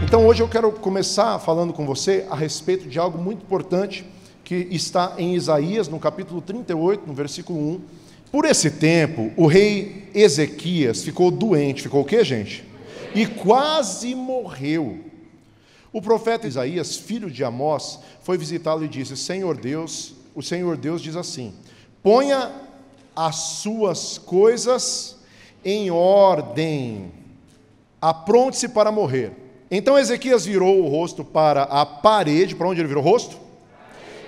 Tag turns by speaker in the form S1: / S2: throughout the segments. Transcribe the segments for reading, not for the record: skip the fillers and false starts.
S1: Então hoje eu quero começar falando com você a respeito de algo muito importante que está em Isaías, no capítulo 38, no versículo 1. Por esse tempo, o rei Ezequias ficou doente. Ficou o quê, gente? E quase morreu. O profeta Isaías, filho de Amós, foi visitá-lo e disse: o Senhor Deus diz assim: ponha as suas coisas em ordem, apronte-se para morrer. Então Ezequias virou o rosto para a parede. Para onde ele virou o rosto?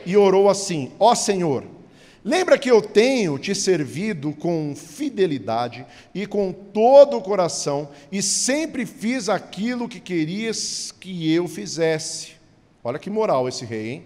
S1: E orou assim: ó Senhor, lembra que eu tenho te servido com fidelidade e com todo o coração, e sempre fiz aquilo que querias que eu fizesse. Olha que moral esse rei, hein?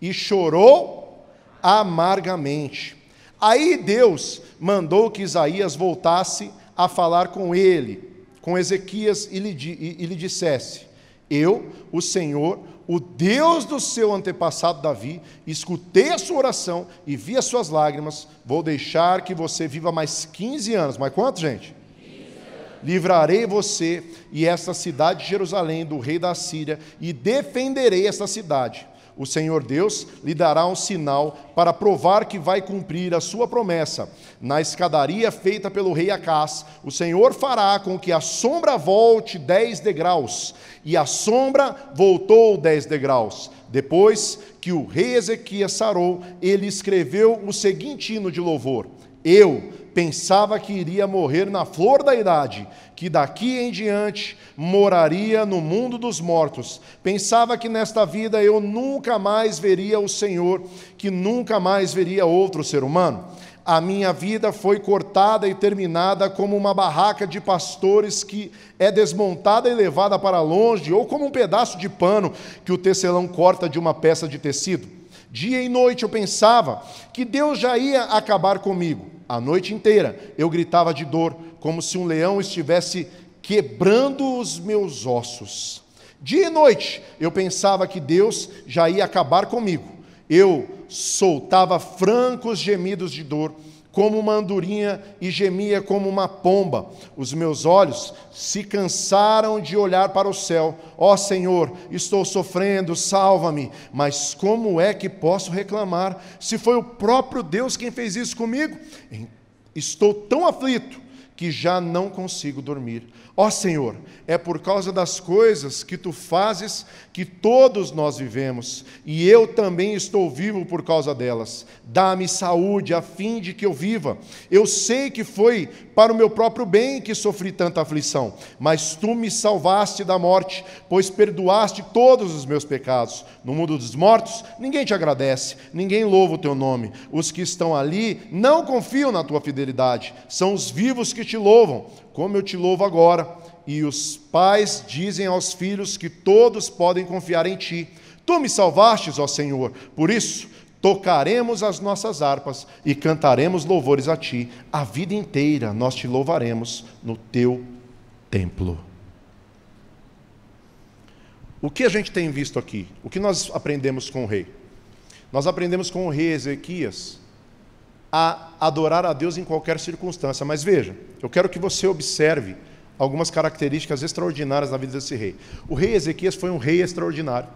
S1: E chorou amargamente. Aí Deus mandou que Isaías voltasse a falar com ele, com Ezequias, e lhe dissesse: eu, o Senhor, o Deus do seu antepassado Davi, escutei a sua oração e vi as suas lágrimas. Vou deixar que você viva mais 15 anos. Mais quanto, gente? 15 anos. Livrarei você e esta cidade de Jerusalém do rei da Síria, e defenderei esta cidade. O Senhor Deus lhe dará um sinal para provar que vai cumprir a sua promessa. Na escadaria feita pelo rei Acás, o Senhor fará com que a sombra volte 10 degraus. E a sombra voltou 10 degraus. Depois que o rei Ezequias sarou, ele escreveu o seguinte hino de louvor: eu pensava que iria morrer na flor da idade, que daqui em diante moraria no mundo dos mortos. Pensava que nesta vida eu nunca mais veria o Senhor, que nunca mais veria outro ser humano. A minha vida foi cortada e terminada como uma barraca de pastores que é desmontada e levada para longe, ou como um pedaço de pano que o tecelão corta de uma peça de tecido. Dia e noite eu pensava que Deus já ia acabar comigo. A noite inteira eu gritava de dor, como se um leão estivesse quebrando os meus ossos. Dia e noite eu pensava que Deus já ia acabar comigo. Eu soltava francos gemidos de dor, como uma andorinha, e gemia como uma pomba. Os meus olhos se cansaram de olhar para o céu. Ó Senhor, estou sofrendo, salva-me. Mas como é que posso reclamar, se foi o próprio Deus quem fez isso comigo? Estou tão aflito que já não consigo dormir. Ó Senhor, é por causa das coisas que Tu fazes que todos nós vivemos, e eu também estou vivo por causa delas. Dá-me saúde a fim de que eu viva. Eu sei que foi para o meu próprio bem que sofri tanta aflição, mas Tu me salvaste da morte, pois perdoaste todos os meus pecados. No mundo dos mortos, ninguém Te agradece, ninguém louva o Teu nome. Os que estão ali não confiam na Tua fidelidade, são os vivos que Te louvam, como eu Te louvo agora. E os pais dizem aos filhos que todos podem confiar em Ti. Tu me salvastes, ó Senhor, por isso tocaremos as nossas harpas e cantaremos louvores a Ti. A vida inteira nós Te louvaremos no Teu templo. O que a gente tem visto aqui? O que nós aprendemos com o rei? Nós aprendemos com o rei Ezequias a adorar a Deus em qualquer circunstância. Mas veja, eu quero que você observe algumas características extraordinárias na vida desse rei. O rei Ezequias foi um rei extraordinário.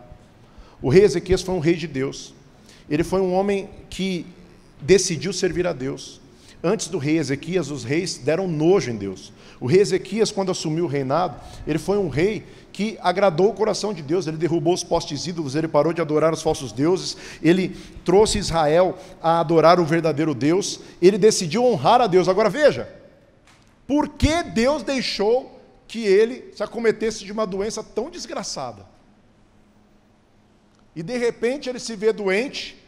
S1: O rei Ezequias foi um rei de Deus. Ele foi um homem que decidiu servir a Deus. Antes do rei Ezequias, os reis deram nojo em Deus. O rei Ezequias, quando assumiu o reinado, ele foi um rei que agradou o coração de Deus. Ele derrubou os postes ídolos, ele parou de adorar os falsos deuses, ele trouxe Israel a adorar o verdadeiro Deus, ele decidiu honrar a Deus. Agora veja, por que Deus deixou que ele se acometesse de uma doença tão desgraçada? E de repente ele se vê doente,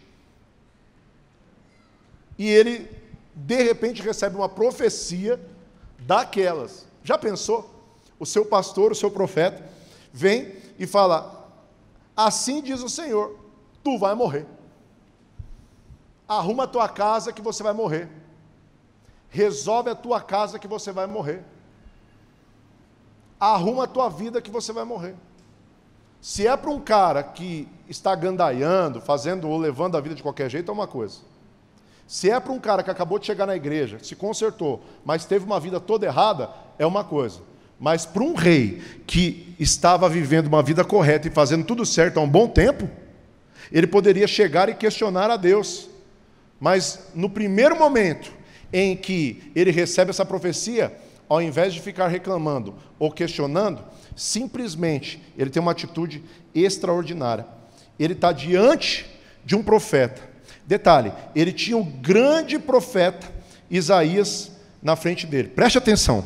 S1: e ele de repente recebe uma profecia daquelas. Já pensou? O seu pastor, o seu profeta, vem e fala: assim diz o Senhor, tu vai morrer. Arruma a tua casa que você vai morrer. Resolve a tua casa que você vai morrer. Arruma a tua vida que você vai morrer. Se é para um cara que está gandaiando, fazendo ou levando a vida de qualquer jeito, é uma coisa. Se é para um cara que acabou de chegar na igreja, se consertou, mas teve uma vida toda errada, é uma coisa. Mas para um rei que estava vivendo uma vida correta e fazendo tudo certo há um bom tempo, ele poderia chegar e questionar a Deus. Mas no primeiro momento em que ele recebe essa profecia, ao invés de ficar reclamando ou questionando, simplesmente ele tem uma atitude extraordinária. Ele está diante de um profeta. Detalhe, ele tinha um grande profeta, Isaías, na frente dele. Preste atenção.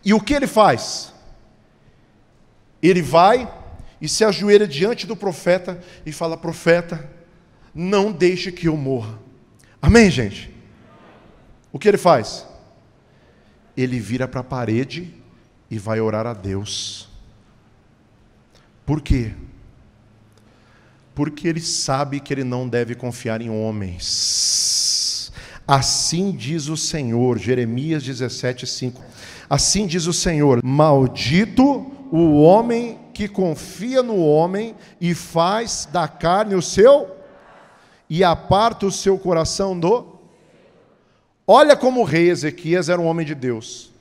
S1: E o que ele faz? Ele vai e se ajoelha diante do profeta e fala: profeta, não deixe que eu morra. Amém, gente? O que ele faz? Ele vira para a parede e vai orar a Deus. Por quê? Porque ele sabe que ele não deve confiar em homens. Assim diz o Senhor, Jeremias 17:5. Assim diz o Senhor: maldito o homem que confia no homem e faz da carne o seu, e aparta o seu coração do... Olha como o rei Ezequias era um homem de Deus.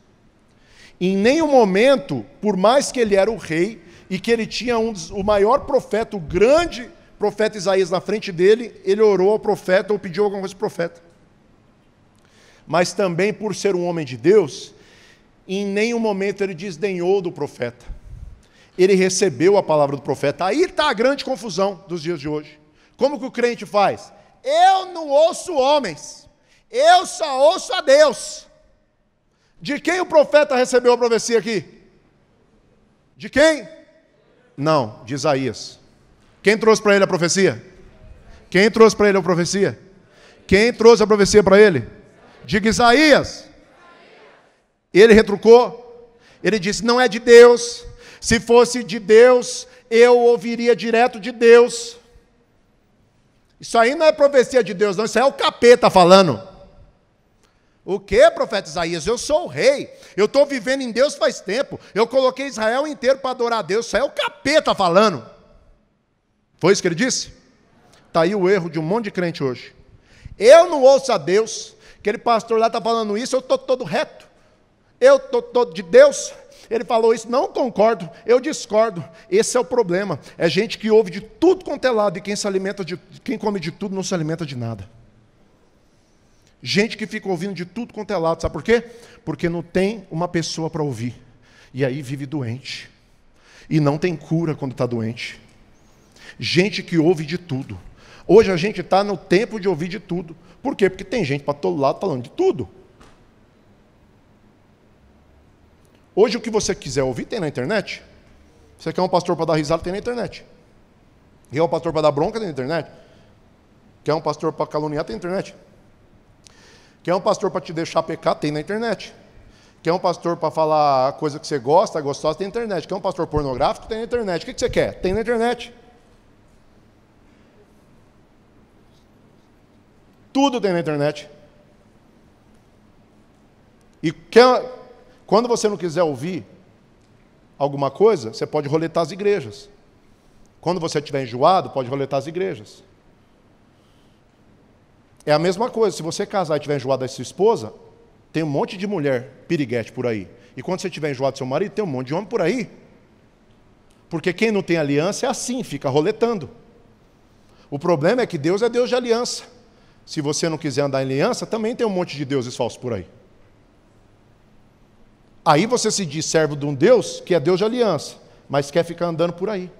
S1: Em nenhum momento, por mais que ele era o rei, e que ele tinha o maior profeta, o grande profeta Isaías na frente dele, ele orou ao profeta ou pediu alguma coisa ao profeta. Mas também por ser um homem de Deus, em nenhum momento ele desdenhou do profeta. Ele recebeu a palavra do profeta. Aí está a grande confusão dos dias de hoje. Como que o crente faz? Eu não ouço homens, eu só ouço a Deus. De quem o profeta recebeu a profecia aqui? De quem? Não, de Isaías. Quem trouxe para ele a profecia? Quem trouxe para ele a profecia? Quem trouxe a profecia para ele? Diga: Isaías. Ele retrucou. Ele disse: não é de Deus. Se fosse de Deus, eu ouviria direto de Deus. Isso aí não é profecia de Deus, não. Isso aí é o capeta falando. O que, profeta Isaías? Eu sou o rei. Eu estou vivendo em Deus faz tempo. Eu coloquei Israel inteiro para adorar a Deus. Isso aí é o capeta falando. Foi isso que ele disse? Está aí o erro de um monte de crente hoje. Eu não ouço a Deus. Aquele pastor lá está falando isso, eu estou todo reto. Eu estou todo de Deus. Ele falou isso, não concordo, eu discordo. Esse é o problema. É gente que ouve de tudo quanto é lado, e quem come de tudo não se alimenta de nada. Gente que fica ouvindo de tudo quanto é lado, sabe por quê? Porque não tem uma pessoa para ouvir. E aí vive doente. E não tem cura quando está doente. Gente que ouve de tudo. Hoje a gente está no tempo de ouvir de tudo. Por quê? Porque tem gente para todo lado falando de tudo. Hoje o que você quiser ouvir tem na internet. Você quer um pastor para dar risada, tem na internet. Quer um pastor para dar bronca, tem na internet. Quer um pastor para caluniar, tem na internet. Quer um pastor para te deixar pecar, tem na internet. Quer um pastor para falar a coisa que você gosta, gostosa, tem na internet. Quer um pastor pornográfico, tem na internet. O que você quer? Tem na internet. Tudo tem na internet. E quando você não quiser ouvir alguma coisa, você pode roletar as igrejas. Quando você estiver enjoado, pode roletar as igrejas. É a mesma coisa, se você casar e estiver enjoado da sua esposa, tem um monte de mulher piriguete por aí. E quando você estiver enjoado do seu marido, tem um monte de homem por aí. Porque quem não tem aliança é assim, fica roletando. O problema é que Deus é Deus de aliança. Se você não quiser andar em aliança, também tem um monte de deuses falsos por aí. Aí você se diz servo de um Deus que é Deus de aliança, mas quer ficar andando por aí.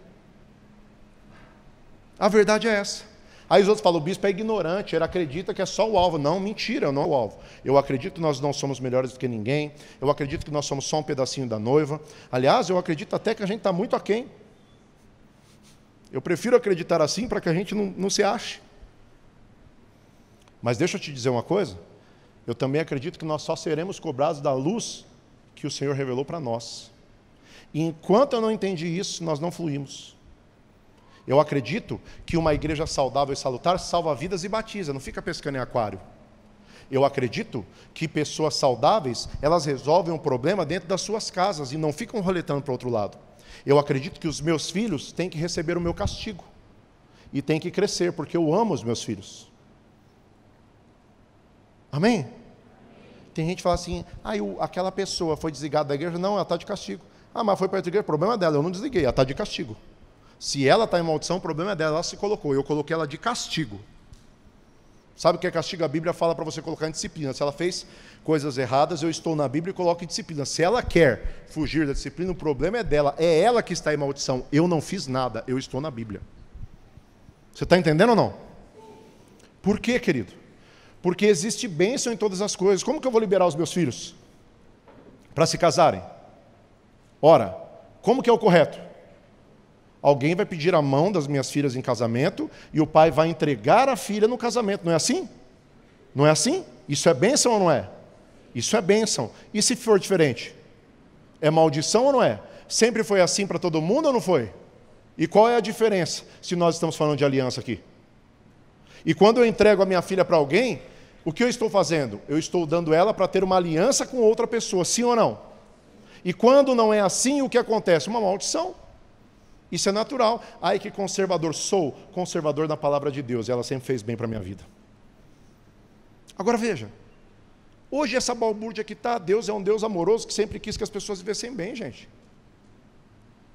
S1: A verdade é essa. Aí os outros falam: o bispo é ignorante, ele acredita que é só o alvo. Não, mentira, eu não sou o alvo. Eu acredito que nós não somos melhores do que ninguém. Eu acredito que nós somos só um pedacinho da noiva. Aliás, eu acredito até que a gente está muito aquém. Eu prefiro acreditar assim para que a gente não se ache. Mas deixa eu te dizer uma coisa. Eu também acredito que nós só seremos cobrados da luz que o Senhor revelou para nós. E enquanto eu não entendi isso, nós não fluímos. Eu acredito que uma igreja saudável e salutar salva vidas e batiza, não fica pescando em aquário. Eu acredito que pessoas saudáveis, elas resolvem um problema dentro das suas casas e não ficam roletando para o outro lado. Eu acredito que os meus filhos têm que receber o meu castigo e têm que crescer, porque eu amo os meus filhos. Amém? tem gente que fala assim, aquela pessoa foi desligada da igreja, não, ela está de castigo. Mas foi para outra igreja, o problema é dela, eu não desliguei, ela está de castigo. Se ela está em maldição, o problema é dela, ela se colocou, eu coloquei ela de castigo. Sabe o que é castigo? A Bíblia fala para você colocar em disciplina. Se ela fez coisas erradas, eu estou na Bíblia e coloco em disciplina. Se ela quer fugir da disciplina, o problema é dela, é ela que está em maldição. Eu não fiz nada, eu estou na Bíblia. Você está entendendo ou não? Por quê, querido? Porque existe bênção em todas as coisas. Como que eu vou liberar os meus filhos para se casarem? Ora, como que é o correto? Alguém vai pedir a mão das minhas filhas em casamento e o pai vai entregar a filha no casamento. Não é assim? Não é assim? Isso é bênção ou não é? Isso é bênção. E se for diferente? É maldição ou não é? Sempre foi assim para todo mundo ou não foi? E qual é a diferença se nós estamos falando de aliança aqui? E quando eu entrego a minha filha para alguém, o que eu estou fazendo? Eu estou dando ela para ter uma aliança com outra pessoa, sim ou não? E quando não é assim, o que acontece? Uma maldição. Isso é natural. Ai, que conservador. Sou conservador na palavra de Deus. E ela sempre fez bem para a minha vida. Agora veja. Hoje essa balbúrdia que está, Deus é um Deus amoroso que sempre quis que as pessoas vivessem bem, gente.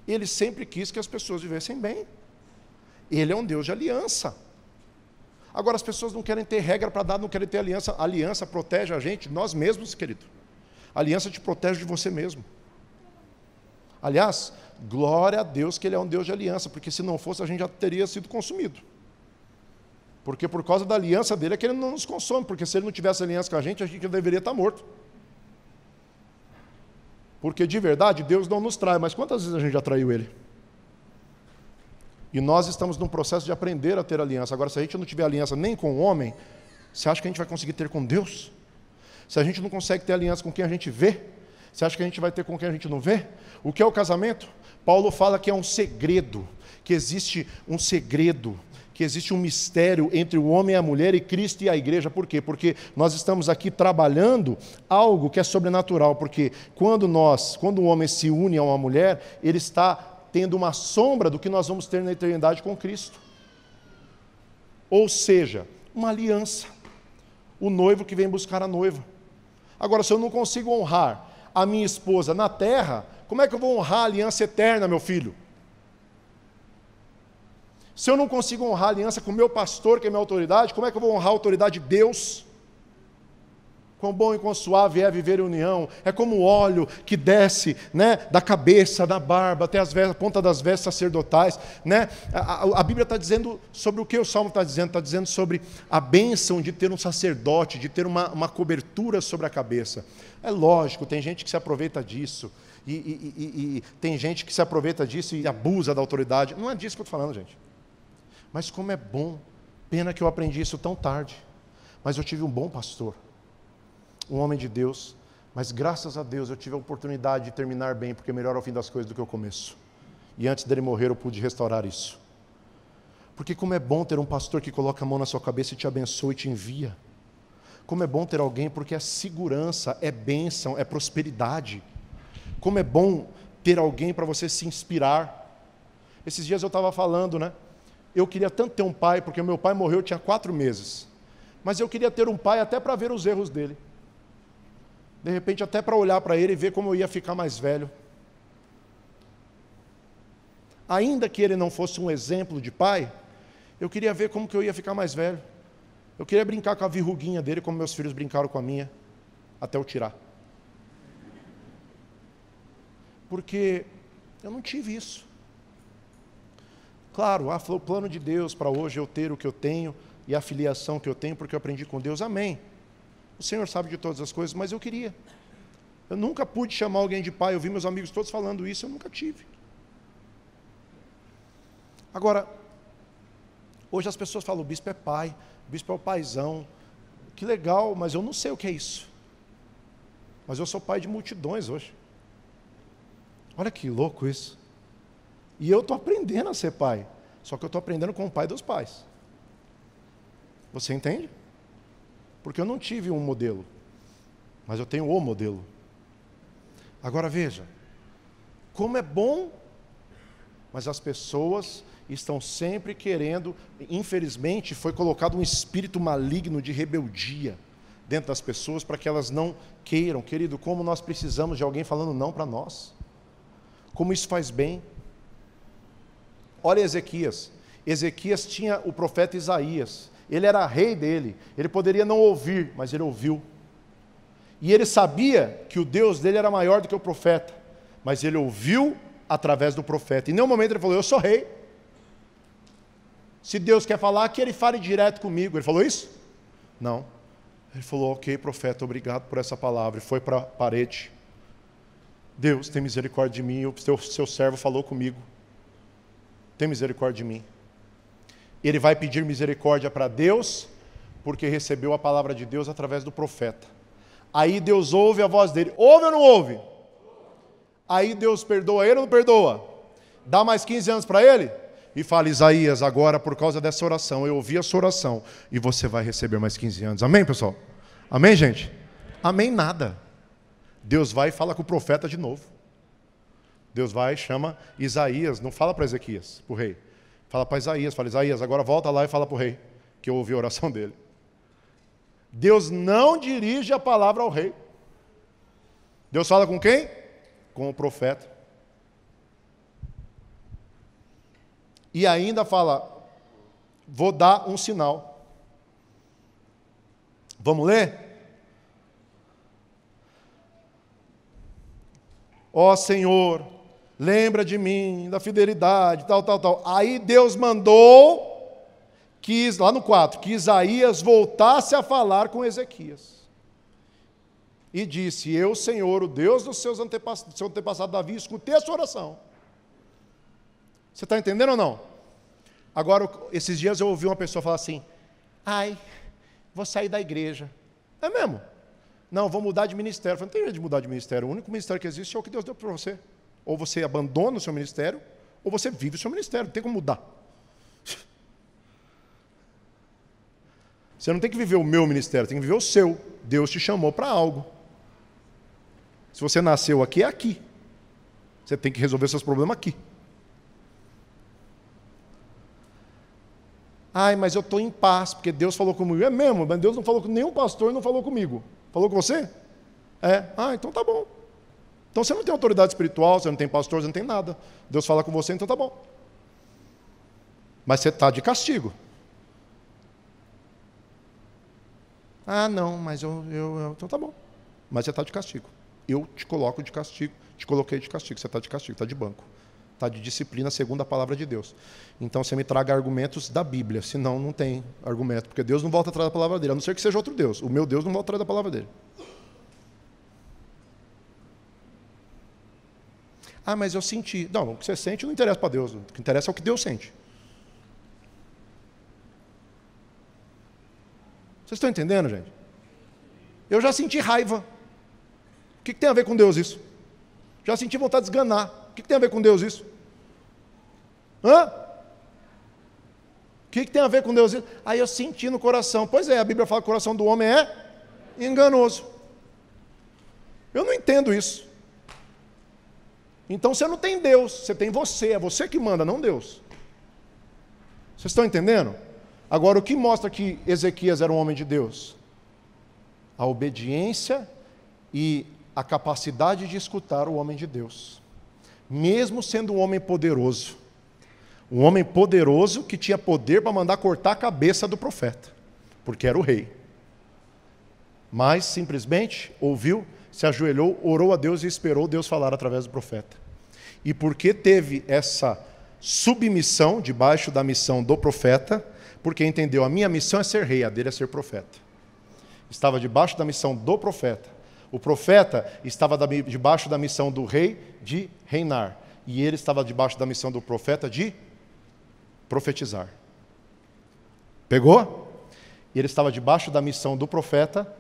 S1: Ele sempre quis que as pessoas vivessem bem. Ele é um Deus de aliança. Agora as pessoas não querem ter regra para dar, não querem ter aliança. A aliança protege a gente, nós mesmos, querido. A aliança te protege de você mesmo. Aliás, glória a Deus que Ele é um Deus de aliança, porque se não fosse a gente já teria sido consumido. Porque por causa da aliança dele é que Ele não nos consome, porque se Ele não tivesse aliança com a gente deveria estar morto. Porque de verdade Deus não nos trai, mas quantas vezes a gente já traiu Ele? E nós estamos num processo de aprender a ter aliança. Agora, se a gente não tiver aliança nem com o homem, você acha que a gente vai conseguir ter com Deus? Se a gente não consegue ter aliança com quem a gente vê, você acha que a gente vai ter com quem a gente não vê? O que é o casamento? Paulo fala que é um segredo, que existe um segredo, que existe um mistério entre o homem e a mulher e Cristo e a igreja. Por quê? Porque nós estamos aqui trabalhando algo que é sobrenatural, porque quando o homem se une a uma mulher, ele está tendo uma sombra do que nós vamos ter na eternidade com Cristo. Ou seja, uma aliança. O noivo que vem buscar a noiva. Agora, se eu não consigo honrar a minha esposa na terra, como é que eu vou honrar a aliança eterna, meu filho? Se eu não consigo honrar a aliança com o meu pastor, que é minha autoridade, como é que eu vou honrar a autoridade de Deus? Quão bom e quão suave é viver em união. É como o óleo que desce, né, da cabeça, da barba, até a ponta das vestes sacerdotais. Né? A Bíblia está dizendo sobre o que o Salmo está dizendo? Está dizendo sobre a bênção de ter um sacerdote, de ter uma cobertura sobre a cabeça. É lógico, tem gente que se aproveita disso. E tem gente que se aproveita disso e abusa da autoridade. Não é disso que eu estou falando, gente. Mas como é bom. Pena que eu aprendi isso tão tarde. Mas eu tive um bom pastor. Um homem de Deus, mas graças a Deus eu tive a oportunidade de terminar bem, porque melhor é o fim das coisas do que o começo. E antes dele morrer eu pude restaurar isso. Porque como é bom ter um pastor que coloca a mão na sua cabeça e te abençoa e te envia. Como é bom ter alguém, porque é segurança, é bênção, é prosperidade. Como é bom ter alguém para você se inspirar. Esses dias eu estava falando, né? Eu queria tanto ter um pai, porque meu pai morreu, eu tinha 4 meses. Mas eu queria ter um pai até para ver os erros dele. De repente até para olhar para ele e ver como eu ia ficar mais velho. Ainda que ele não fosse um exemplo de pai, eu queria ver como que eu ia ficar mais velho. Eu queria brincar com a verruguinha dele, como meus filhos brincaram com a minha, até eu tirar. Porque eu não tive isso. Claro, foi o plano de Deus para hoje eu ter o que eu tenho e a filiação que eu tenho, porque eu aprendi com Deus, amém. O Senhor sabe de todas as coisas, mas eu queria. Eu nunca pude chamar alguém de pai, eu vi meus amigos todos falando isso, eu nunca tive. Agora, hoje as pessoas falam, o bispo é pai, o bispo é o paizão. Que legal, mas eu não sei o que é isso. Mas eu sou pai de multidões hoje. Olha que louco isso. E eu estou aprendendo a ser pai, só que eu estou aprendendo com o pai dos pais. Você entende? Porque eu não tive um modelo, mas eu tenho o modelo. Agora veja, como é bom, mas as pessoas estão sempre querendo, infelizmente foi colocado um espírito maligno de rebeldia, dentro das pessoas para que elas não queiram. Querido, como nós precisamos de alguém falando não para nós. Como isso faz bem. Olha Ezequias. Ezequias tinha o profeta Isaías. Ele era rei dele. Ele poderia não ouvir, mas ele ouviu. E ele sabia que o Deus dele era maior do que o profeta. Mas ele ouviu através do profeta. Em nenhum momento ele falou, eu sou rei. Se Deus quer falar, que ele fale direto comigo. Ele falou isso? Não. Ele falou, ok, profeta, obrigado por essa palavra. E foi para a parede. Deus, tem misericórdia de mim. O seu servo falou comigo. Tem misericórdia de mim. Ele vai pedir misericórdia para Deus, porque recebeu a palavra de Deus através do profeta. Aí Deus ouve a voz dele. Ouve ou não ouve? Aí Deus perdoa ele ou não perdoa? Dá mais 15 anos para ele? E fala, Isaías, agora por causa dessa oração, eu ouvi a sua oração, e você vai receber mais 15 anos. Amém, pessoal? Amém, gente? Amém nada. Deus vai e fala com o profeta de novo. Deus vai e chama Isaías, não fala para Ezequias, para o rei. Fala para Isaías, fala, Isaías, agora volta lá e fala para o rei, que eu ouvi a oração dele. Deus não dirige a palavra ao rei. Deus fala com quem? Com o profeta. E ainda fala, vou dar um sinal. Vamos ler? Ó Senhor, lembra de mim, da fidelidade, tal. Aí Deus mandou, lá no 4, que Isaías voltasse a falar com Ezequias. E disse, eu, Senhor, o Deus do seu antepassado Davi, escutei a sua oração. Você está entendendo ou não? Agora, esses dias eu ouvi uma pessoa falar assim, ai, vou sair da igreja. É mesmo? Não, vou mudar de ministério. Eu falei, não tem jeito de mudar de ministério. O único ministério que existe é o que Deus deu para você. Ou você abandona o seu ministério, ou você vive o seu ministério. Não tem como mudar. Você não tem que viver o meu ministério, tem que viver o seu. Deus te chamou para algo. Se você nasceu aqui, é aqui. Você tem que resolver seus problemas aqui. Ai, mas eu estou em paz, porque Deus falou comigo. É mesmo, mas Deus não falou com nenhum pastor, não falou comigo. Falou com você? É. Ah, então tá bom. Então você não tem autoridade espiritual, você não tem pastor, você não tem nada. Deus fala com você, então tá bom. Mas você está de castigo. Ah, não, mas então tá bom. Mas você está de castigo. Eu te coloco de castigo, te coloquei de castigo, você está de castigo, está de banco. Está de disciplina segundo a palavra de Deus. Então você me traga argumentos da Bíblia, senão não tem argumento, porque Deus não volta atrás da palavra dele, a não ser que seja outro Deus. O meu Deus não volta atrás da palavra dele. Ah, mas eu senti. Não, o que você sente não interessa para Deus, o que interessa é o que Deus sente. Vocês estão entendendo, gente? Eu já senti raiva. O que tem a ver com Deus isso? Já senti vontade de esganar. O que tem a ver com Deus isso? Hã? O que tem a ver com Deus isso? Aí eu senti no coração. Pois é, a Bíblia fala que o coração do homem é enganoso. Eu não entendo isso. Então você não tem Deus, você tem você. É você que manda, não Deus. Vocês estão entendendo? Agora, o que mostra que Ezequias era um homem de Deus? A obediência e a capacidade de escutar o homem de Deus. Mesmo sendo um homem poderoso que tinha poder para mandar cortar a cabeça do profeta, porque era o rei. Mas simplesmente ouviu, se ajoelhou, orou a Deus e esperou Deus falar através do profeta. E porque teve essa submissão debaixo da missão do profeta, porque entendeu, a minha missão é ser rei, a dele é ser profeta. Estava debaixo da missão do profeta. O profeta estava debaixo da missão do rei de reinar. E ele estava debaixo da missão do profeta de profetizar. Pegou? Ele estava debaixo da missão do profeta.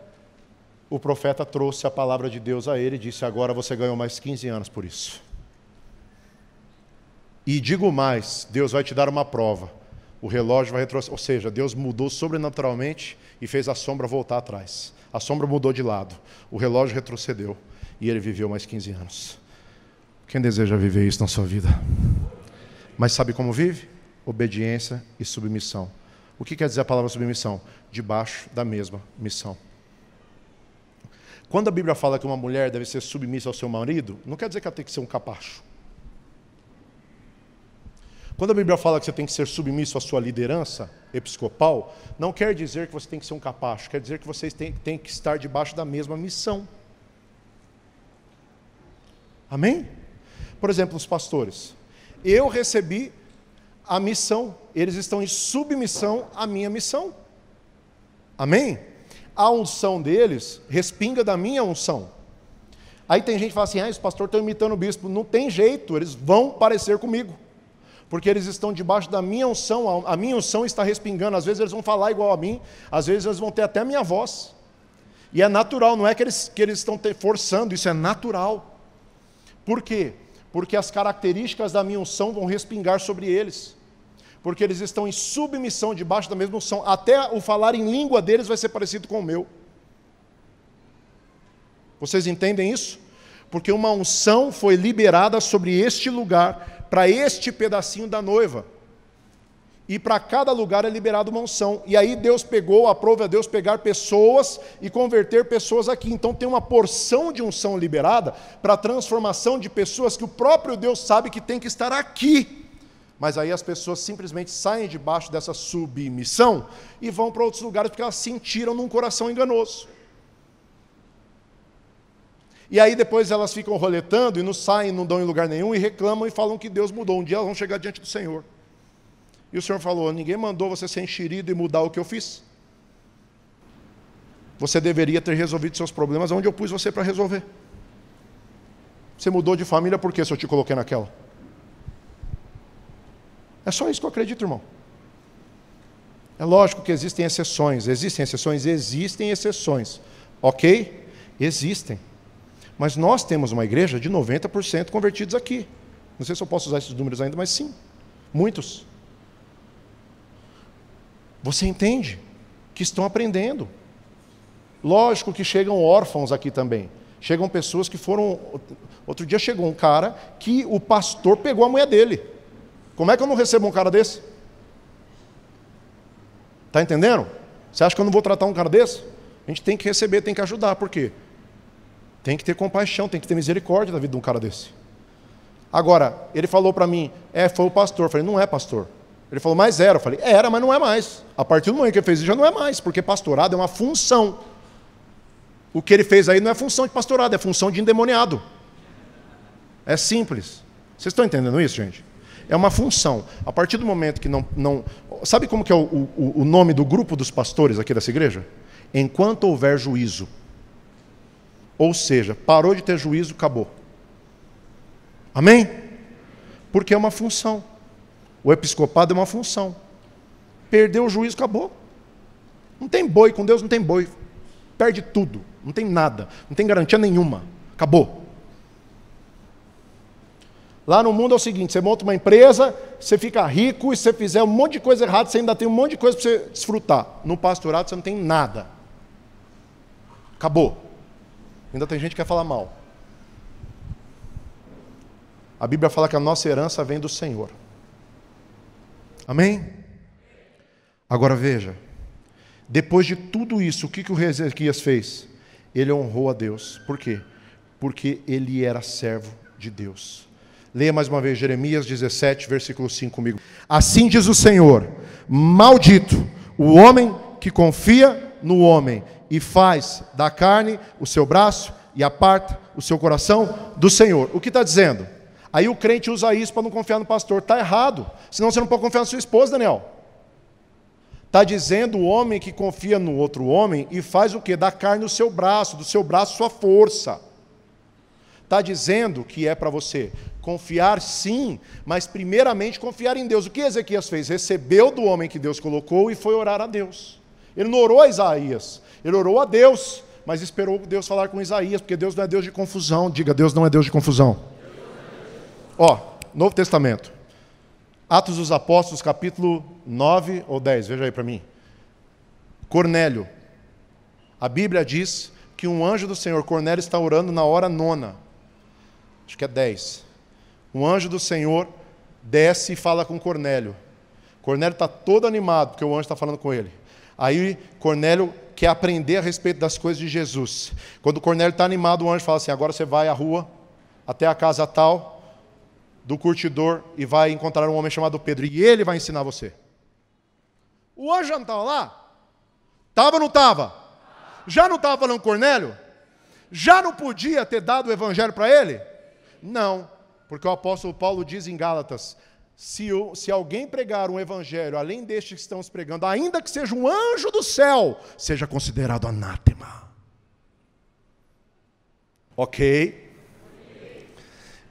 S1: O profeta trouxe a palavra de Deus a ele e disse, agora você ganhou mais 15 anos por isso. E digo mais, Deus vai te dar uma prova. O relógio vai retroceder, ou seja, Deus mudou sobrenaturalmente e fez a sombra voltar atrás. A sombra mudou de lado, o relógio retrocedeu e ele viveu mais 15 anos. Quem deseja viver isso na sua vida? Mas sabe como vive? Obediência e submissão. O que quer dizer a palavra submissão? Debaixo da mesma missão. Quando a Bíblia fala que uma mulher deve ser submissa ao seu marido, não quer dizer que ela tem que ser um capacho. Quando a Bíblia fala que você tem que ser submisso à sua liderança episcopal, não quer dizer que você tem que ser um capacho, quer dizer que vocês têm que estar debaixo da mesma missão. Amém? Por exemplo, os pastores. Eu recebi a missão, eles estão em submissão à minha missão. Amém? A unção deles respinga da minha unção. Aí tem gente que fala assim, os pastores estão imitando o bispo. Não tem jeito, eles vão parecer comigo. Porque eles estão debaixo da minha unção, a minha unção está respingando. Às vezes eles vão falar igual a mim, às vezes eles vão ter até a minha voz. E é natural, não é que eles estão forçando, isso é natural. Por quê? Porque as características da minha unção vão respingar sobre eles. Porque eles estão em submissão debaixo da mesma unção. Até o falar em língua deles vai ser parecido com o meu. Vocês entendem isso? Porque uma unção foi liberada sobre este lugar, para este pedacinho da noiva. E para cada lugar é liberada uma unção. E aí Deus pegou, aprove a Deus pegar pessoas e converter pessoas aqui. Então tem uma porção de unção liberada para a transformação de pessoas que o próprio Deus sabe que tem que estar aqui. Mas aí as pessoas simplesmente saem debaixo dessa submissão e vão para outros lugares porque elas sentiram num coração enganoso. E aí depois elas ficam roletando e não saem, não dão em lugar nenhum e reclamam e falam que Deus mudou. Um dia elas vão chegar diante do Senhor. E o Senhor falou, ninguém mandou você ser enxerido e mudar o que eu fiz. Você deveria ter resolvido seus problemas onde eu pus você para resolver. Você mudou de família por quê se eu te coloquei naquela? É só isso que eu acredito, irmão. É lógico que existem exceções. Existem exceções? Existem exceções. Ok? Existem. Mas nós temos uma igreja de 90% convertidos aqui. Não sei se eu posso usar esses números ainda, mas sim. Muitos. Você entende que estão aprendendo. Lógico que chegam órfãos aqui também. Chegam pessoas que foram... Outro dia chegou um cara que o pastor pegou a mulher dele. Como é que eu não recebo um cara desse? Está entendendo? Você acha que eu não vou tratar um cara desse? A gente tem que receber, tem que ajudar. Por quê? Tem que ter compaixão, tem que ter misericórdia da vida de um cara desse. Agora, ele falou para mim, foi o pastor. Eu falei, não é pastor. Ele falou, mas era. Eu falei, era, mas não é mais. A partir do momento que ele fez isso, já não é mais, porque pastorado é uma função. O que ele fez aí não é função de pastorado, é função de endemoniado. É simples. Vocês estão entendendo isso, gente? É uma função. A partir do momento que não... Sabe como que é o nome do grupo dos pastores aqui dessa igreja? Enquanto houver juízo. Ou seja, parou de ter juízo, acabou. Amém? Porque é uma função. O episcopado é uma função. Perdeu o juízo, acabou. Não tem boi, com Deus não tem boi. Perde tudo, não tem nada, não tem garantia nenhuma. Acabou. Lá no mundo é o seguinte, você monta uma empresa, você fica rico, e se você fizer um monte de coisa errada, você ainda tem um monte de coisa para você desfrutar. No pastorado você não tem nada. Acabou. Ainda tem gente que quer falar mal. A Bíblia fala que a nossa herança vem do Senhor. Amém? Agora veja. Depois de tudo isso, o que o rei Ezequias fez? Ele honrou a Deus. Por quê? Porque ele era servo de Deus. Leia mais uma vez Jeremias 17, versículo 5 comigo. Assim diz o Senhor, maldito o homem que confia no homem e faz da carne o seu braço e aparta o seu coração do Senhor. O que está dizendo? Aí o crente usa isso para não confiar no pastor. Está errado. Senão você não pode confiar na sua esposa, Daniel. Está dizendo o homem que confia no outro homem e faz o quê? Da carne o seu braço, do seu braço sua força. Está dizendo que é para você confiar sim, mas primeiramente confiar em Deus. O que Ezequias fez? Recebeu do homem que Deus colocou e foi orar a Deus. Ele não orou a Isaías, ele orou a Deus, mas esperou Deus falar com Isaías, porque Deus não é Deus de confusão. Diga, Deus não é Deus de confusão. Novo Testamento. Atos dos Apóstolos, capítulo 9 ou 10, veja aí para mim. Cornélio. A Bíblia diz que um anjo do Senhor, Cornélio está orando na hora 9. Acho que é 10. Um anjo do Senhor desce e fala com Cornélio. Cornélio está todo animado, porque o anjo está falando com ele. Aí Cornélio quer aprender a respeito das coisas de Jesus. Quando Cornélio está animado, o anjo fala assim, agora você vai à rua, até a casa tal, do curtidor, e vai encontrar um homem chamado Pedro, e ele vai ensinar você. O anjo já não estava lá? Estava ou não estava? Já não estava falando com Cornélio? Já não podia ter dado o evangelho para ele? Não, porque o apóstolo Paulo diz em Gálatas, se alguém pregar um evangelho, além destes que estamos pregando, ainda que seja um anjo do céu, seja considerado anátema. Ok?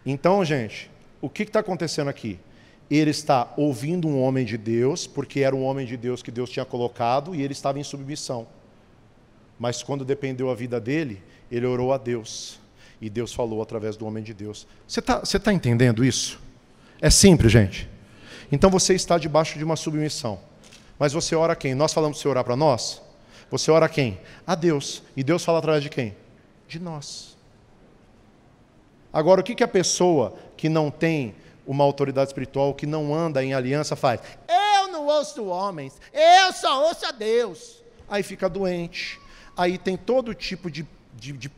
S1: Então, gente, o que está acontecendo aqui? Ele está ouvindo um homem de Deus, porque era um homem de Deus que Deus tinha colocado, e ele estava em submissão. Mas quando dependeu a vida dele, ele orou a Deus. E Deus falou através do homem de Deus. Você tá entendendo isso? É simples, gente. Então você está debaixo de uma submissão. Mas você ora a quem? Nós falamos para você orar para nós? Você ora a quem? A Deus. E Deus fala através de quem? De nós. Agora, o que a pessoa que não tem uma autoridade espiritual, que não anda em aliança, faz? Eu não ouço homens, eu só ouço a Deus. Aí fica doente. Aí tem todo tipo de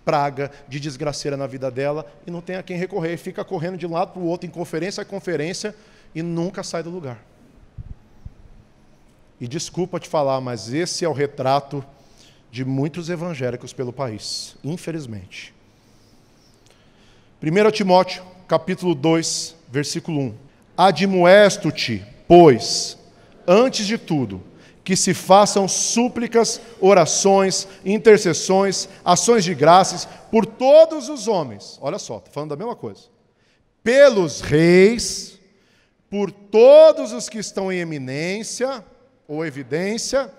S1: praga, de desgraceira na vida dela, e não tem a quem recorrer, fica correndo de um lado para o outro, em conferência a conferência, e nunca sai do lugar. E desculpa te falar, mas esse é o retrato de muitos evangélicos pelo país, infelizmente. 1 Timóteo, capítulo 2, versículo 1. Admoesto-te, pois, antes de tudo, que se façam súplicas, orações, intercessões, ações de graças por todos os homens. Olha só, estou falando da mesma coisa. Pelos reis, por todos os que estão em eminência ou evidência,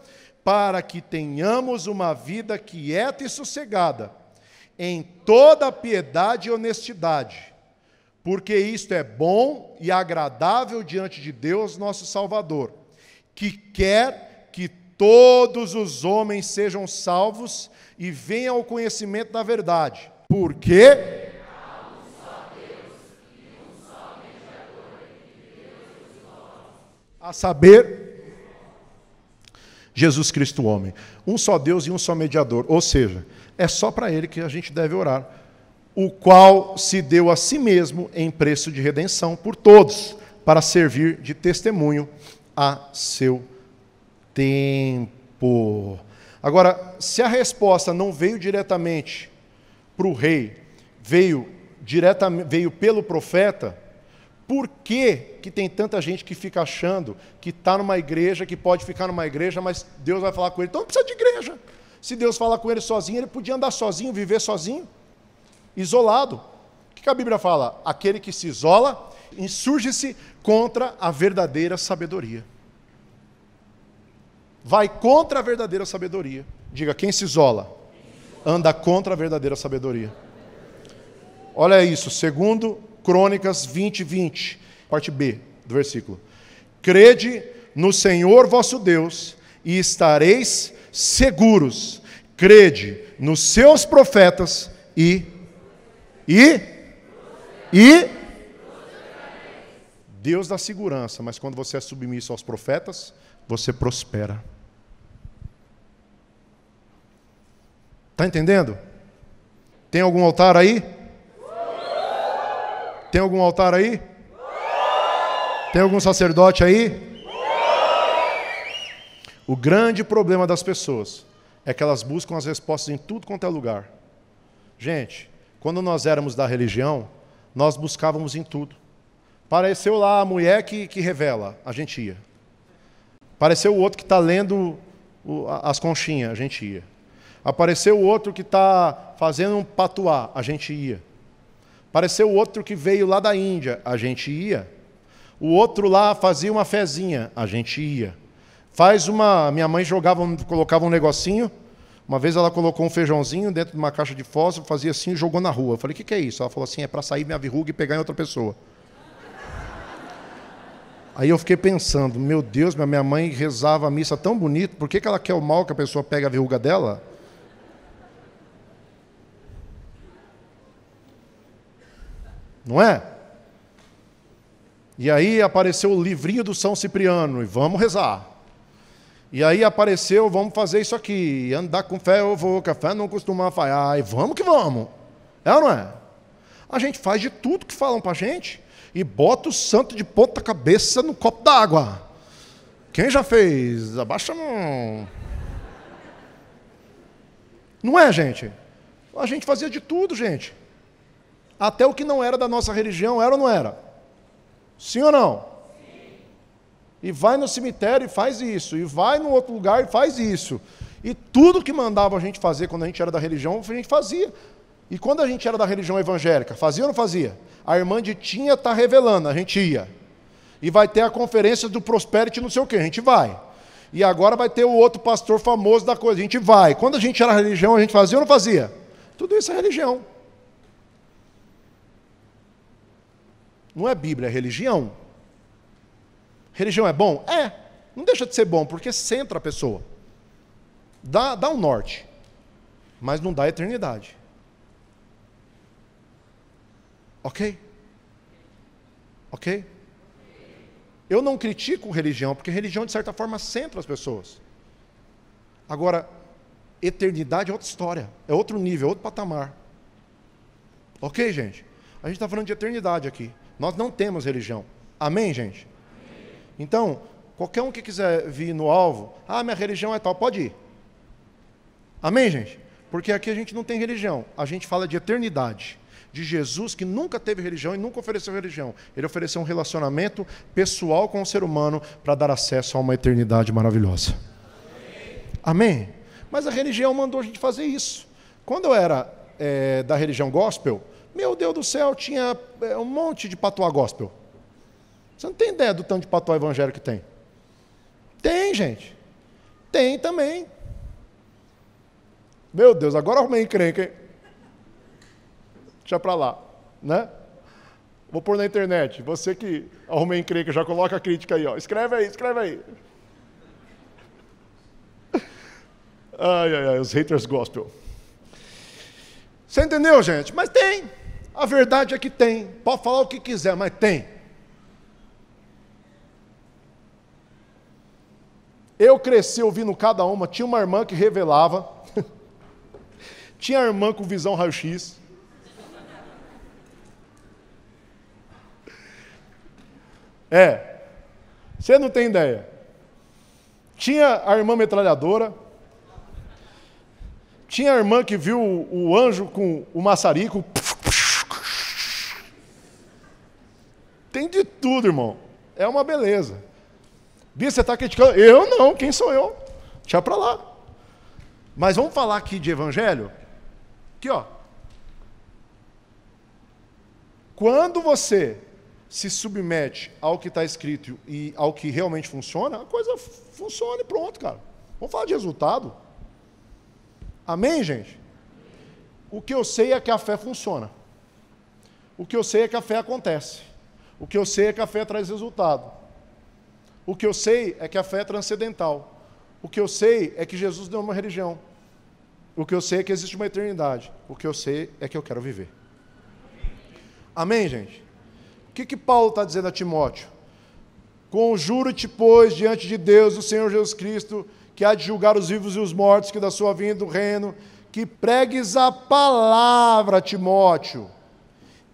S1: para que tenhamos uma vida quieta e sossegada, em toda piedade e honestidade, porque isto é bom e agradável diante de Deus, nosso Salvador, que quer que todos os homens sejam salvos e venham ao conhecimento da verdade. Porque a saber, Jesus Cristo homem. Um só Deus e um só mediador. Ou seja, é só para Ele que a gente deve orar. O qual se deu a si mesmo em preço de redenção por todos, para servir de testemunho a seu tempo. Agora, se a resposta não veio diretamente para o rei, veio pelo profeta, por que tem tanta gente que fica achando que está numa igreja, que pode ficar numa igreja, mas Deus vai falar com ele? Então não precisa de igreja. Se Deus falar com ele sozinho, ele podia andar sozinho, viver sozinho, isolado. O que a Bíblia fala? Aquele que se isola, insurge-se contra a verdadeira sabedoria. Vai contra a verdadeira sabedoria. Diga, quem se isola, anda contra a verdadeira sabedoria. Olha isso, segundo Crônicas 20, parte B do versículo. Crede no Senhor vosso Deus e estareis seguros. Crede nos seus profetas e Deus dá segurança, mas quando você é submisso aos profetas, você prospera. Está entendendo? Tem algum altar aí? Tem algum altar aí? Tem algum sacerdote aí? O grande problema das pessoas é que elas buscam as respostas em tudo quanto é lugar. Gente, quando nós éramos da religião, nós buscávamos em tudo. Apareceu lá a mulher que revela, a gente ia. Apareceu o outro que está lendo as conchinhas, a gente ia. Apareceu o outro que está fazendo um patuá, a gente ia. Apareceu o outro que veio lá da Índia, a gente ia. O outro lá fazia uma fezinha, a gente ia. Minha mãe colocava um negocinho, uma vez ela colocou um feijãozinho dentro de uma caixa de fósforo, fazia assim e jogou na rua. Eu falei, o que é isso? Ela falou assim, é para sair minha verruga e pegar em outra pessoa. Aí eu fiquei pensando, meu Deus, minha mãe rezava a missa tão bonito, por que ela quer o mal que a pessoa pega a verruga dela? Não é? E aí apareceu o livrinho do São Cipriano, e vamos rezar. E aí apareceu, vamos fazer isso aqui. Andar com fé eu vou, que a fé não costuma falhar. E vamos que vamos. É ou não é? A gente faz de tudo que falam para a gente e bota o santo de ponta cabeça no copo d'água. Quem já fez? Abaixa a mão. Não é, gente? A gente fazia de tudo, gente. Até o que não era da nossa religião, era ou não era? Sim ou não? Sim. E vai no cemitério e faz isso. E vai no outro lugar e faz isso. E tudo que mandava a gente fazer quando a gente era da religião, a gente fazia. E quando a gente era da religião evangélica, fazia ou não fazia? A irmã de Tinha está revelando, a gente ia. E vai ter a conferência do Prosperity não sei o quê, a gente vai. E agora vai ter o outro pastor famoso da coisa, a gente vai. Quando a gente era religião, a gente fazia ou não fazia? Tudo isso é religião. Não é Bíblia, é religião. Religião é bom? É. Não deixa de ser bom, porque centra a pessoa. Dá um norte, mas não dá eternidade. Ok? Ok? Eu não critico religião, porque religião, de certa forma, centra as pessoas. Agora, eternidade é outra história, é outro nível, é outro patamar. Ok, gente? A gente está falando de eternidade aqui. Nós não temos religião. Amém, gente? Amém. Então, qualquer um que quiser vir no alvo, minha religião é tal, pode ir. Amém, gente? Porque aqui a gente não tem religião, a gente fala de eternidade. De Jesus que nunca teve religião e nunca ofereceu religião. Ele ofereceu um relacionamento pessoal com o ser humano para dar acesso a uma eternidade maravilhosa. Amém? Mas a religião mandou a gente fazer isso. Quando eu era da religião gospel, meu Deus do céu, tinha um monte de patuá gospel. Você não tem ideia do tanto de patuá evangélico que tem? Tem, gente. Tem também. Meu Deus, agora arrumei encrenca, hein? Deixa para lá, né? Vou pôr na internet. Você que arrumei encrenca, já coloca a crítica aí, ó. Escreve aí, escreve aí. Ai, os haters gospel. Você entendeu, gente? Mas tem. A verdade é que tem. Pode falar o que quiser, mas tem. Eu cresci ouvindo cada uma. Tinha uma irmã que revelava. Tinha a irmã com visão raio-x. Você não tem ideia. Tinha a irmã metralhadora, tinha a irmã que viu o anjo com o maçarico. Tem de tudo, irmão. É uma beleza. Bia, você está criticando? Eu não, quem sou eu? Deixa para lá. Mas vamos falar aqui de evangelho? Aqui, ó. Quando você se submete ao que está escrito e ao que realmente funciona, a coisa funciona e pronto, cara. Vamos falar de resultado. Amém, gente? O que eu sei é que a fé funciona. O que eu sei é que a fé acontece. O que eu sei é que a fé traz resultado. O que eu sei é que a fé é transcendental. O que eu sei é que Jesus não é uma religião. O que eu sei é que existe uma eternidade. O que eu sei é que eu quero viver. Amém, gente? O que Paulo está dizendo a Timóteo? Conjuro-te, pois, diante de Deus, o Senhor Jesus Cristo, que há de julgar os vivos e os mortos, que da sua vinda do reino, que pregues a palavra, Timóteo.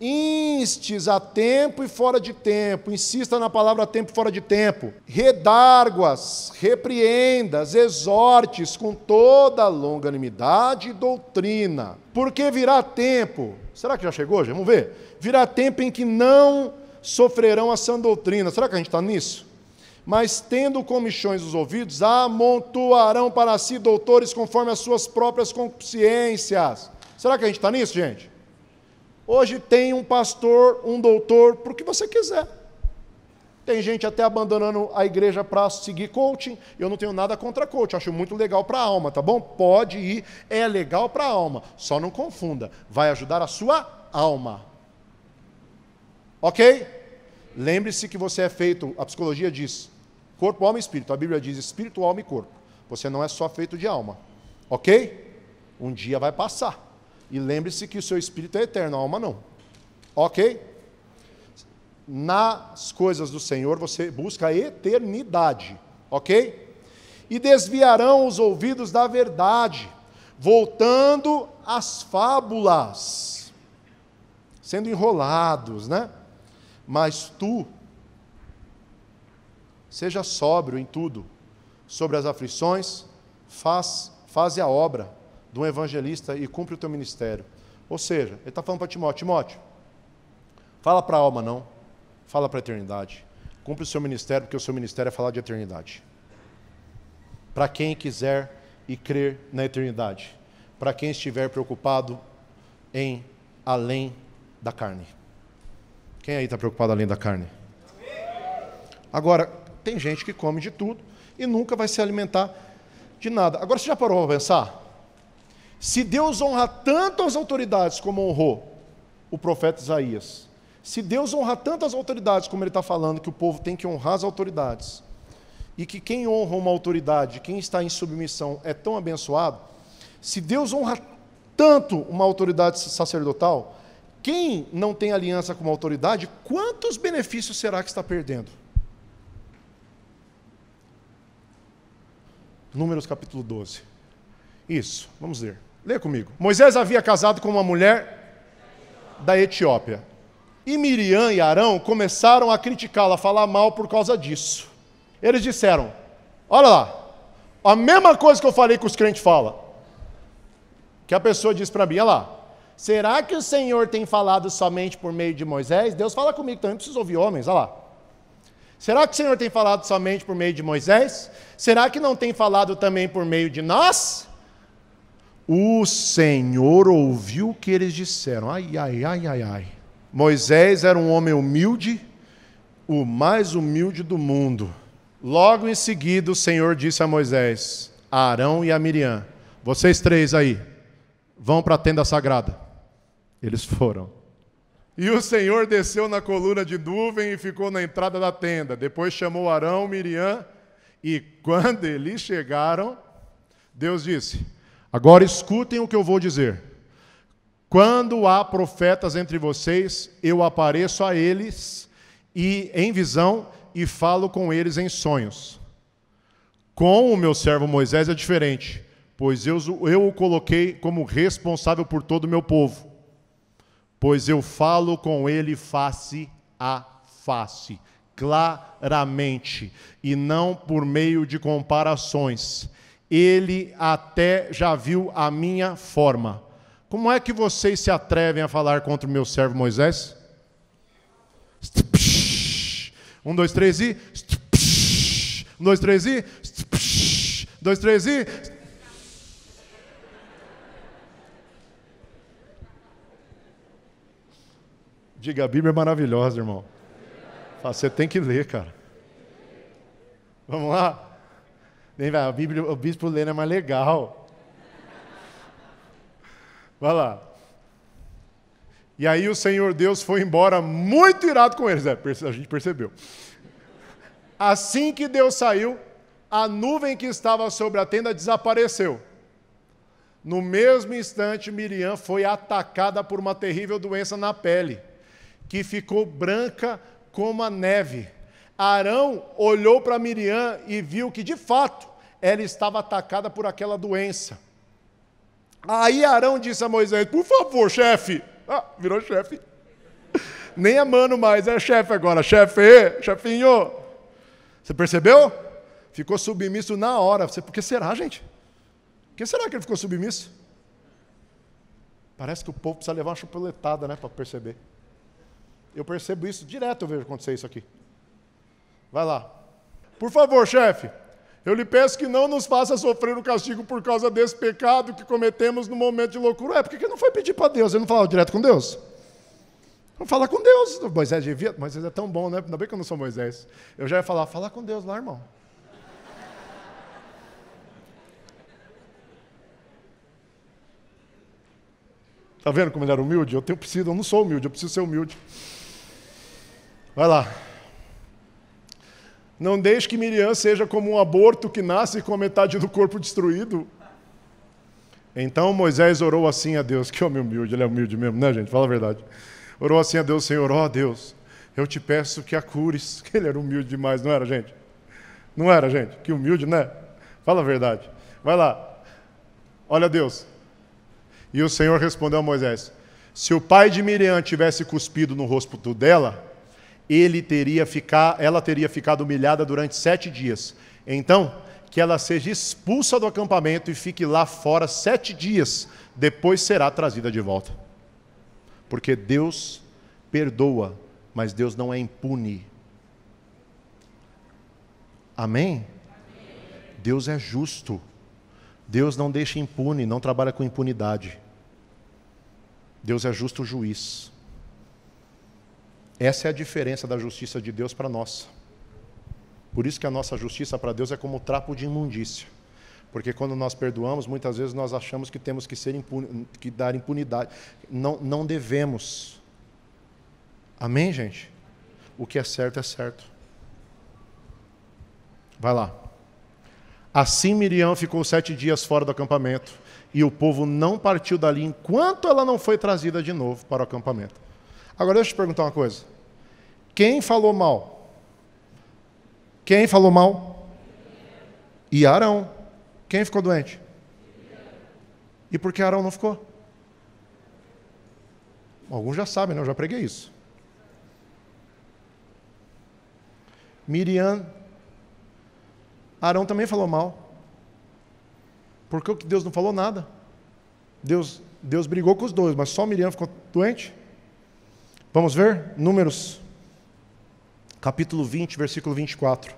S1: Instes a tempo e fora de tempo, insista na palavra tempo e fora de tempo. Redarguas, repreendas, exortes com toda longanimidade e doutrina. Porque virá tempo, será que já chegou? Já? Vamos ver. Virá tempo em que não sofrerão a sã doutrina. Será que a gente está nisso? Mas tendo comichões os ouvidos, amontoarão para si doutores conforme as suas próprias consciências. Será que a gente está nisso, gente? Hoje tem um pastor, um doutor, para o que você quiser. Tem gente até abandonando a igreja para seguir coaching. Eu não tenho nada contra coaching, acho muito legal para a alma, tá bom? Pode ir, é legal para a alma. Só não confunda, vai ajudar a sua alma. Ok? Lembre-se que você é feito, a psicologia diz, corpo, alma e espírito. A Bíblia diz espírito, alma e corpo. Você não é só feito de alma. Ok? Um dia vai passar. E lembre-se que o seu espírito é eterno, a alma não. Ok? Nas coisas do Senhor você busca a eternidade. Ok? e desviarão os ouvidos da verdade, voltando às fábulas, sendo enrolados, né? Mas tu, seja sóbrio em tudo, sobre as aflições, faze a obra de um evangelista e cumpre o teu ministério. Ou seja, ele está falando para Timóteo, Timóteo, fala para a alma não, fala para a eternidade. Cumpre o seu ministério, porque o seu ministério é falar de eternidade. Para quem quiser e crer na eternidade. Para quem estiver preocupado em além da carne. Quem aí está preocupado além da carne? Agora, tem gente que come de tudo e nunca vai se alimentar de nada. Agora, você já parou para pensar? Se Deus honra tanto as autoridades como honrou o profeta Isaías, se Deus honra tanto as autoridades como ele está falando, que o povo tem que honrar as autoridades, e que quem honra uma autoridade, quem está em submissão, é tão abençoado, se Deus honra tanto uma autoridade sacerdotal, quem não tem aliança com uma autoridade, quantos benefícios será que está perdendo? Números capítulo 12. Isso, vamos ler. Lê comigo. Moisés havia casado com uma mulher da Etiópia. E Miriam e Arão começaram a criticá-la, a falar mal por causa disso. Eles disseram, olha lá, a mesma coisa que eu falei que os crentes falam. Que a pessoa diz para mim, olha lá, será que o Senhor tem falado somente por meio de Moisés? Deus fala comigo também, preciso ouvir homens, olha lá. Será que o Senhor tem falado somente por meio de Moisés? Será que não tem falado também por meio de nós? O Senhor ouviu o que eles disseram. Ai, ai, ai, ai, ai. Moisés era um homem humilde, o mais humilde do mundo. Logo em seguida, o Senhor disse a Moisés, a Arão e a Miriam, vocês três aí, vão para a tenda sagrada. Eles foram. E o Senhor desceu na coluna de nuvem e ficou na entrada da tenda. Depois chamou Arão, Miriam, e quando eles chegaram, Deus disse, agora escutem o que eu vou dizer. Quando há profetas entre vocês, eu apareço a eles e em visão e falo com eles em sonhos. Com o meu servo Moisés é diferente, pois eu o coloquei como responsável por todo o meu povo. Pois eu falo com ele face a face, claramente, e não por meio de comparações. Ele até já viu a minha forma. Como é que vocês se atrevem a falar contra o meu servo Moisés? 1, 2, 3 e... 1, 2, 3 e... 2, 3 e... Diga, a Bíblia é maravilhosa, irmão. Você tem que ler, cara. Vamos lá? A Bíblia, o bispo lendo é mais legal. Vai lá. E aí o Senhor Deus foi embora muito irado com eles. A gente percebeu. Assim que Deus saiu, a nuvem que estava sobre a tenda desapareceu. No mesmo instante, Miriam foi atacada por uma terrível doença na pele, que ficou branca como a neve. Arão olhou para Miriam e viu que, de fato, ela estava atacada por aquela doença. Aí Arão disse a Moisés, por favor, chefe. Ah, virou chefe. Nem é mano mais, é chefe agora. Chefinho. Você percebeu? Ficou submisso na hora. Por que será, gente? Por que será que ele ficou submisso? Parece que o povo precisa levar uma chupuletada, né, para perceber. Eu percebo isso direto, eu vejo acontecer isso aqui. Vai lá. Por favor, chefe. Eu lhe peço que não nos faça sofrer o castigo por causa desse pecado que cometemos no momento de loucura. Por que não foi pedir para Deus? Ele não falava direto com Deus? Vamos falar com Deus. Moisés devia. Moisés é tão bom, né? Ainda bem que eu não sou Moisés. Eu já ia falar, fala com Deus lá, irmão. Está vendo como ele era humilde? Eu não sou humilde, eu preciso ser humilde. Vai lá. Não deixe que Miriam seja como um aborto que nasce com a metade do corpo destruído. Então Moisés orou assim a Deus. Que homem humilde, ele é humilde mesmo, né, gente? Fala a verdade. Orou assim a Deus, Senhor, ó Deus, eu te peço que a cures. Ele era humilde demais, não era, gente? Não era, gente? Que humilde, né? Fala a verdade. Vai lá. Olha Deus. E o Senhor respondeu a Moisés: se o pai de Miriam tivesse cuspido no rosto dela, ela teria ficado humilhada durante 7 dias. Então, que ela seja expulsa do acampamento e fique lá fora 7 dias, depois será trazida de volta. Porque Deus perdoa, mas Deus não é impune. Amém? Deus é justo. Deus não deixa impune, não trabalha com impunidade. Deus é justo juiz. Essa é a diferença da justiça de Deus para a nossa. Por isso que a nossa justiça para Deus é como trapo de imundícia. Porque quando nós perdoamos, muitas vezes nós achamos que temos que dar impunidade. Não devemos. Amém, gente? O que é certo é certo. Vai lá. Assim Miriam ficou 7 dias fora do acampamento, e o povo não partiu dali enquanto ela não foi trazida de novo para o acampamento. Agora deixa eu te perguntar uma coisa. Quem falou mal? Quem falou mal? E Arão. Quem ficou doente? E por que Arão não ficou? Alguns já sabem, né? Eu já preguei isso. Miriam. Arão também falou mal. Por que Deus não falou nada? Deus brigou com os dois, mas só Miriam ficou doente? Vamos ver? Números, capítulo 20, versículo 24.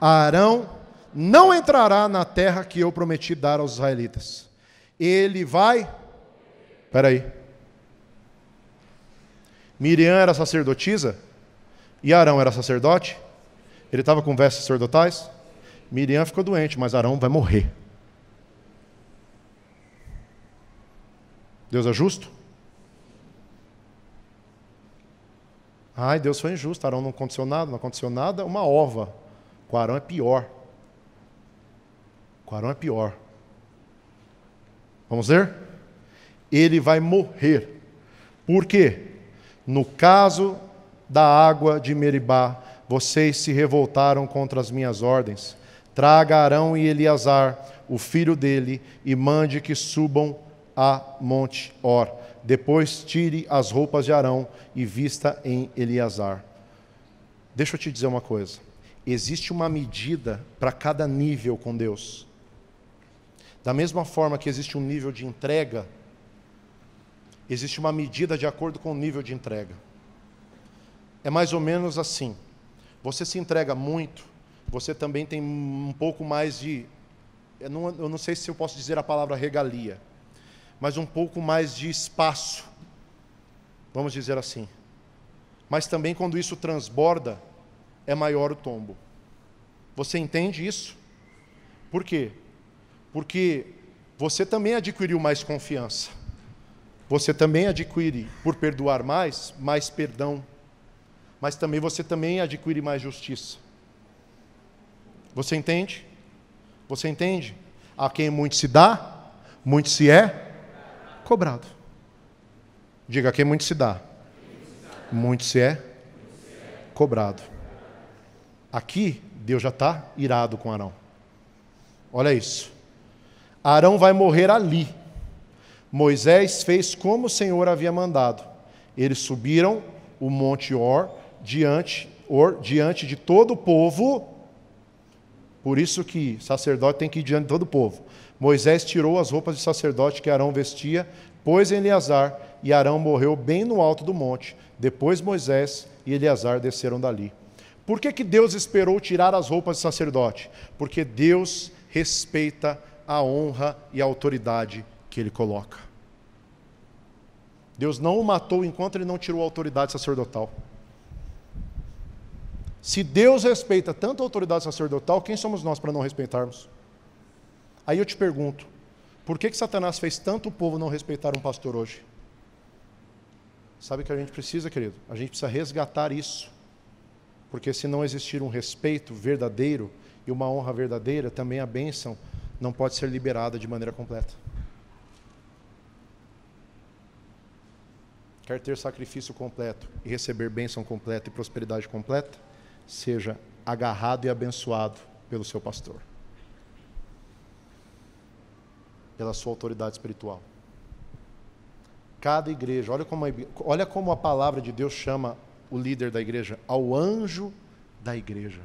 S1: Arão não entrará na terra que eu prometi dar aos israelitas. Ele vai... Espera aí. Miriam era sacerdotisa e Arão era sacerdote. Ele estava com vestes sacerdotais. Miriam ficou doente, mas Arão vai morrer. Deus é justo? Ai, Deus foi injusto. Arão não aconteceu nada. Uma ova. Com Arão é pior. Com Arão é pior. Vamos ver? Ele vai morrer. Por quê? No caso da água de Meribá, vocês se revoltaram contra as minhas ordens. Traga Arão e Eleazar, o filho dele, e mande que subam a Monte Or. Depois tire as roupas de Arão e vista em Eleazar. Deixa eu te dizer uma coisa. Existe uma medida para cada nível com Deus. Da mesma forma que existe um nível de entrega, existe uma medida de acordo com o nível de entrega. É mais ou menos assim. Você se entrega muito, você também tem um pouco mais de... Eu não sei se eu posso dizer a palavra regalia, mas um pouco mais de espaço, vamos dizer assim. Mas também quando isso transborda, é maior o tombo. Você entende isso? Por quê? Porque você também adquiriu mais confiança. Você também adquire, por perdoar mais perdão. Mas também você também adquire mais justiça. Você entende? Você entende? A quem muito se dá, muito se é cobrado. Diga, a quem muito se dá, muito se é cobrado. Aqui, Deus já está irado com Arão. Olha isso. Arão vai morrer ali. Moisés fez como o Senhor havia mandado. Eles subiram o monte Or diante de todo o povo. Por isso que sacerdote tem que ir diante de todo o povo. Moisés tirou as roupas de sacerdote que Arão vestia, pôs em Eleazar, e Arão morreu bem no alto do monte. Depois Moisés e Eleazar desceram dali. Por que Deus esperou tirar as roupas de sacerdote? Porque Deus respeita a honra e a autoridade que Ele coloca. Deus não o matou enquanto Ele não tirou a autoridade sacerdotal. Se Deus respeita tanto a autoridade sacerdotal, quem somos nós para não respeitarmos? Aí eu te pergunto, por que Satanás fez tanto o povo não respeitar um pastor hoje? Sabe o que a gente precisa, querido? A gente precisa resgatar isso. Porque se não existir um respeito verdadeiro e uma honra verdadeira, também a bênção não pode ser liberada de maneira completa. Quer ter sacrifício completo e receber bênção completa e prosperidade completa? Seja agarrado e abençoado pelo seu pastor. pela sua autoridade espiritual. Cada igreja, olha como a palavra de Deus chama o líder da igreja, ao anjo da igreja.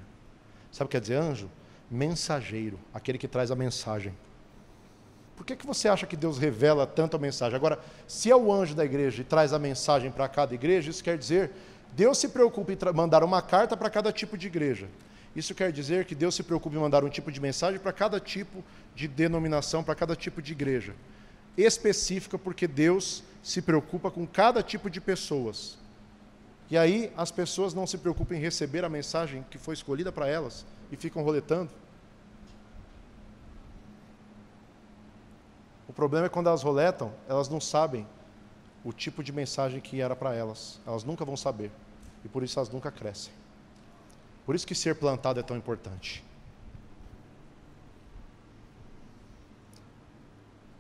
S1: Sabe o que quer dizer anjo? Mensageiro, aquele que traz a mensagem. Por que você acha que Deus revela tanto a mensagem? Agora, se é o anjo da igreja e traz a mensagem para cada igreja, isso quer dizer, Deus se preocupa em mandar uma carta para cada tipo de igreja. Isso quer dizer que Deus se preocupa em mandar um tipo de mensagem para cada tipo de denominação, para cada tipo de igreja. Específica, porque Deus se preocupa com cada tipo de pessoas. E aí as pessoas não se preocupam em receber a mensagem que foi escolhida para elas e ficam roletando. O problema é quando elas roletam, elas não sabem o tipo de mensagem que era para elas. Elas nunca vão saber. E por isso elas nunca crescem. Por isso que ser plantado é tão importante.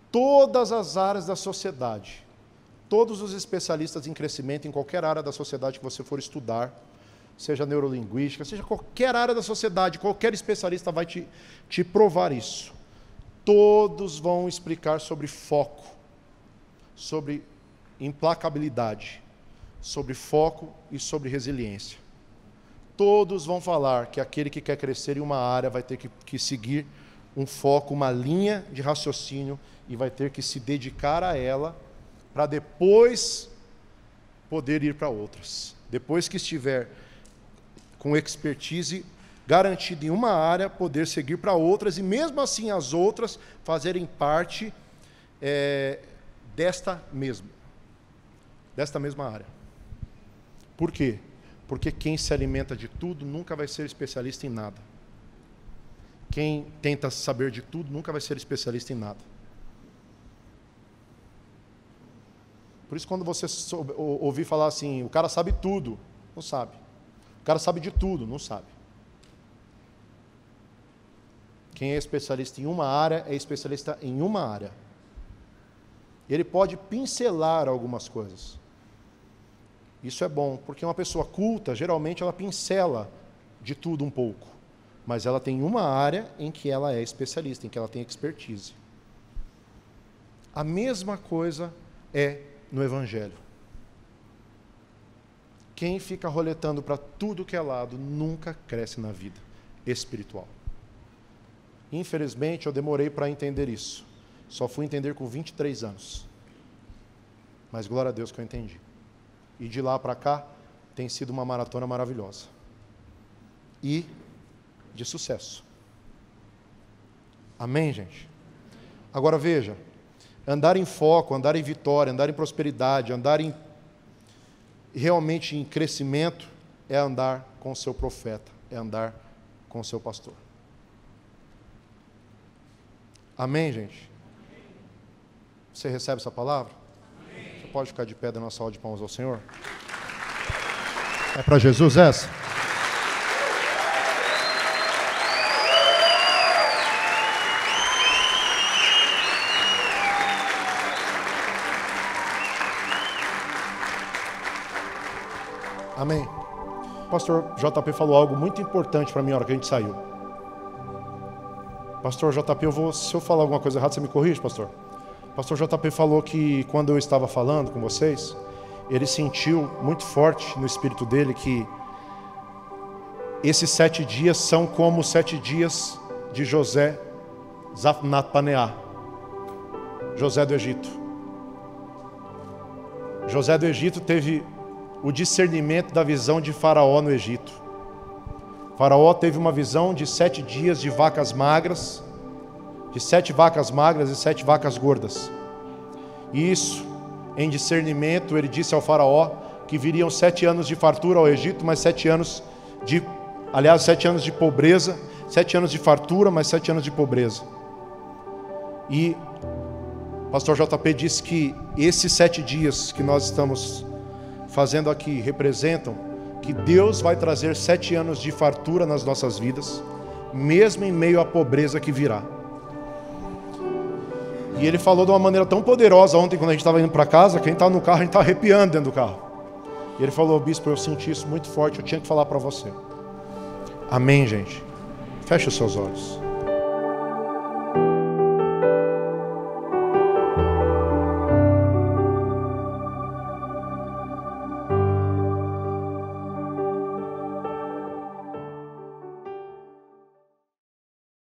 S1: Todas as áreas da sociedade, todos os especialistas em crescimento, em qualquer área da sociedade que você for estudar, seja neurolinguística, seja qualquer área da sociedade, qualquer especialista vai te provar isso. Todos vão explicar sobre foco, sobre implacabilidade, sobre foco e sobre resiliência. Todos vão falar que aquele que quer crescer em uma área vai ter que seguir um foco, uma linha de raciocínio e vai ter que se dedicar a ela para depois poder ir para outras. Depois que estiver com expertise garantida em uma área, poder seguir para outras e mesmo assim as outras fazerem parte desta mesma área. Por quê? Porque quem se alimenta de tudo nunca vai ser especialista em nada. Quem tenta saber de tudo nunca vai ser especialista em nada. Por isso, quando você ouvir falar assim, o cara sabe tudo, não sabe. O cara sabe de tudo, não sabe. Quem é especialista em uma área, é especialista em uma área. Ele pode pincelar algumas coisas. Isso é bom, porque uma pessoa culta, geralmente ela pincela de tudo um pouco. Mas ela tem uma área em que ela é especialista, em que ela tem expertise. A mesma coisa é no Evangelho. Quem fica roletando para tudo que é lado nunca cresce na vida espiritual. Infelizmente, eu demorei para entender isso. Só fui entender com 23 anos. Mas glória a Deus que eu entendi. E de lá para cá, tem sido uma maratona maravilhosa. E de sucesso. Amém, gente? Agora veja, andar em foco, andar em vitória, andar em prosperidade, andar realmente em crescimento, é andar com o seu profeta, é andar com o seu pastor. Amém, gente? Você recebe essa palavra? Amém. Você pode ficar de pé da nossa salva de palmas ao Senhor? É para Jesus essa? Amém. O pastor JP falou algo muito importante para mim na hora que a gente saiu. Pastor JP, se eu falar alguma coisa errada, você me corrige, pastor? Pastor JP falou que quando eu estava falando com vocês, ele sentiu muito forte no espírito dele que esses 7 dias são como os 7 dias de José Zaphnat-Paneah, José do Egito. José do Egito teve o discernimento da visão de Faraó no Egito. Faraó teve uma visão de 7 dias de vacas magras, de 7 vacas magras e 7 vacas gordas. E isso, em discernimento, ele disse ao Faraó que viriam 7 anos de fartura ao Egito, mas 7 anos de pobreza, 7 anos de fartura, mas 7 anos de pobreza. E o pastor JP disse que esses 7 dias que nós estamos fazendo aqui representam que Deus vai trazer 7 anos de fartura nas nossas vidas, mesmo em meio à pobreza que virá. E ele falou de uma maneira tão poderosa ontem, quando a gente estava indo para casa, quem está no carro, a gente está arrepiando dentro do carro. E ele falou: bispo, eu senti isso muito forte, eu tinha que falar para você. Amém, gente? Feche os seus olhos.